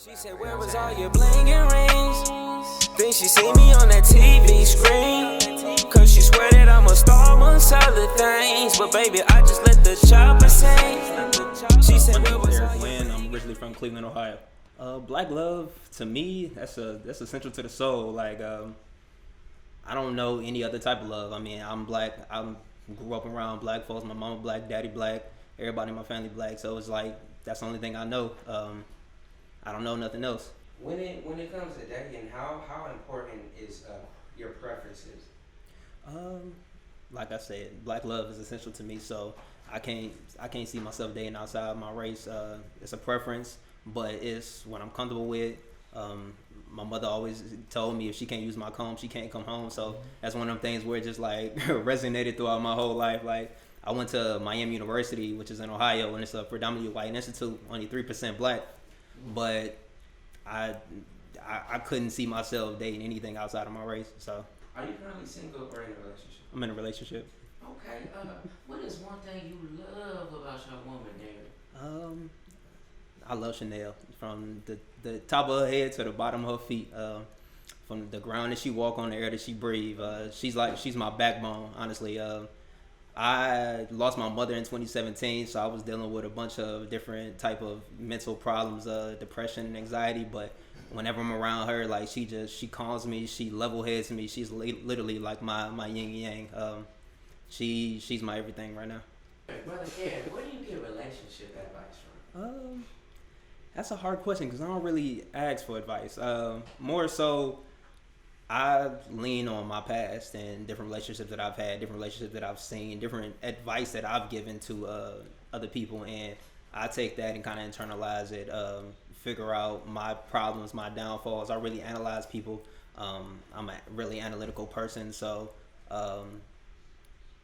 She said, where was all your blingin' rings? Then she see me on that TV screen. Cause she swear that I'm a star amongst other things. But baby, I just let the chopper sing. She said, where was all your Wynn. I'm originally from Cleveland, Ohio. Black love, to me, that's essential to the soul. Like, I don't know any other type of love. I mean, I'm black. I grew up around black folks. My mama black, daddy black, everybody in my family black. So it's like, that's the only thing I know. I don't know nothing else. When it comes to dating, how important is your preferences? Like I said, black love is essential to me. So I can't see myself dating outside my race. It's a preference, but it's what I'm comfortable with. My mother always told me if she can't use my comb, she can't come home. So that's one of them things where it just like resonated throughout my whole life. Like, I went to Miami University, which is in Ohio, and it's a predominantly white institute, only 3% black. But I couldn't see myself dating anything outside of my race. So. Are you currently single or in a relationship? I'm in a relationship. Okay. What is one thing you love about your woman, David? I love Chanel from the top of her head to the bottom of her feet. From the ground that she walk on, the air that she breathe. She's my backbone, honestly. I lost my mother in 2017, so I was dealing with a bunch of different type of mental problems, depression and anxiety. But whenever I'm around her, like she calms me, she level heads me. She's literally like my yin and yang. She's my everything right now. Brother Ken, where do you get relationship advice from? That's a hard question because I don't really ask for advice. More so, I lean on my past and different relationships that I've had, different relationships that I've seen, different advice that I've given to other people, and I take that and kind of internalize it, figure out my problems, my downfalls. I really analyze people. I'm a really analytical person, so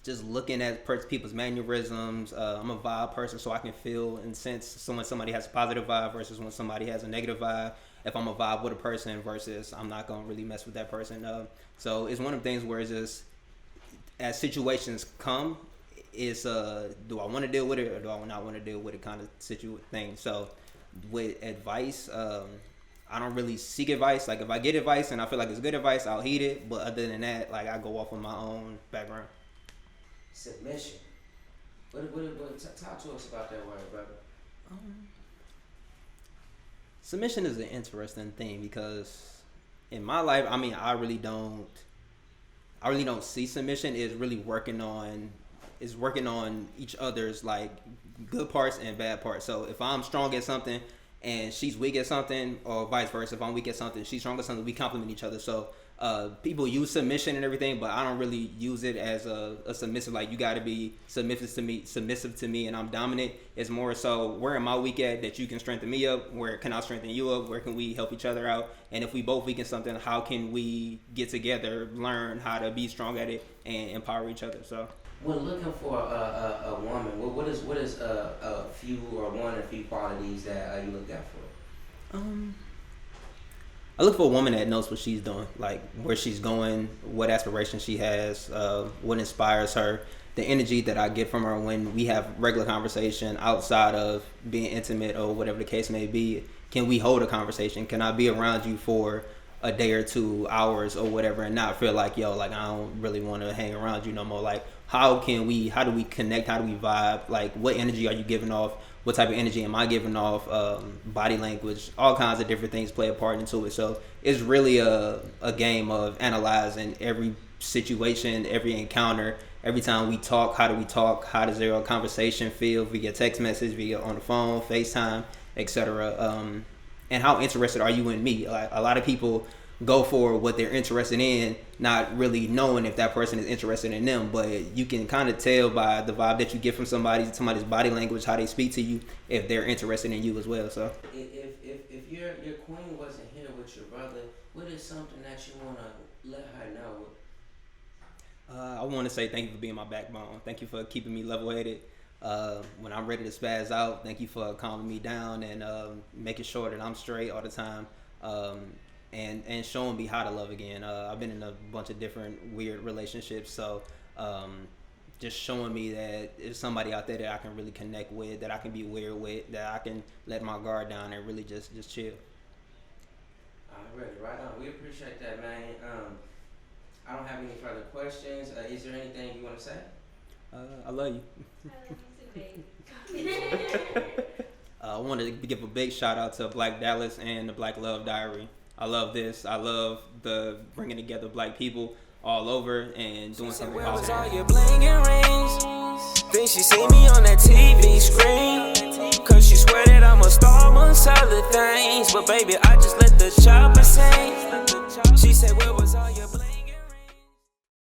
just looking at people's mannerisms. I'm a vibe person, so I can feel and sense when somebody has a positive vibe versus when somebody has a negative vibe. If I'm a vibe with a person versus I'm not gonna really mess with that person. So it's one of the things where it's just as situations come, it's do I want to deal with it or do I not want to deal with it kind of thing. So with advice, I don't really seek advice. Like if I get advice and I feel like it's good advice, I'll heed it. But other than that, like I go off on my own background. Submission. Talk to us about that word, brother. Submission is an interesting thing because in my life, I mean, I really don't see submission is really working on each other's like good parts and bad parts. So if I'm strong at something and she's weak at something, or vice versa, if I'm weak at something, she's strong at something, we complement each other. So people use submission and everything, but I don't really use it as a submissive, like you got to be submissive to me and I'm dominant. It's more so, where am I weak at that you can strengthen me up? Where can I strengthen you up? Where can we help each other out? And if we both weak in something, how can we get together, learn how to be strong at it and empower each other? So when looking for a woman, what is a few or one or few qualities that you look out for? I look for a woman that knows what she's doing, like where she's going, what aspirations she has, what inspires her, the energy that I get from her when we have regular conversation outside of being intimate or whatever the case may be. Can we hold a conversation? Can I be around you for a day or 2 hours or whatever and not feel like, yo, like I don't really want to hang around you no more? Like how do we connect? How do we vibe? Like what energy are you giving off? What type of energy am I giving off? Body language, all kinds of different things play a part into it. So it's really a game of analyzing every situation, every encounter, every time we talk. How do we talk? How does our conversation feel via text message, via on the phone, FaceTime, etc. And how interested are you in me? Like a lot of people go for what they're interested in, not really knowing if that person is interested in them. But you can kind of tell by the vibe that you get from somebody's body language, how they speak to you, if they're interested in you as well. So if your queen wasn't here with your brother, what is something that you want to let her know? I want to say thank you for being my backbone. Thank you for keeping me level-headed. When I'm ready to spaz out, thank you for calming me down and making sure that I'm straight all the time. And showing me how to love again. I've been in a bunch of different weird relationships, so just showing me that there's somebody out there that I can really connect with, that I can be weird with, that I can let my guard down and really just chill. Already, right on. We appreciate that, man. I don't have any further questions. Is there anything you want to say? I love you. I love you too, baby. I wanted to give a big shout out to Black Dallas and the Black Love Diary. I love this. I love the bringing together black people all over and doing something Where was awesome. all your bling and rings? Then she see me on that TV screen.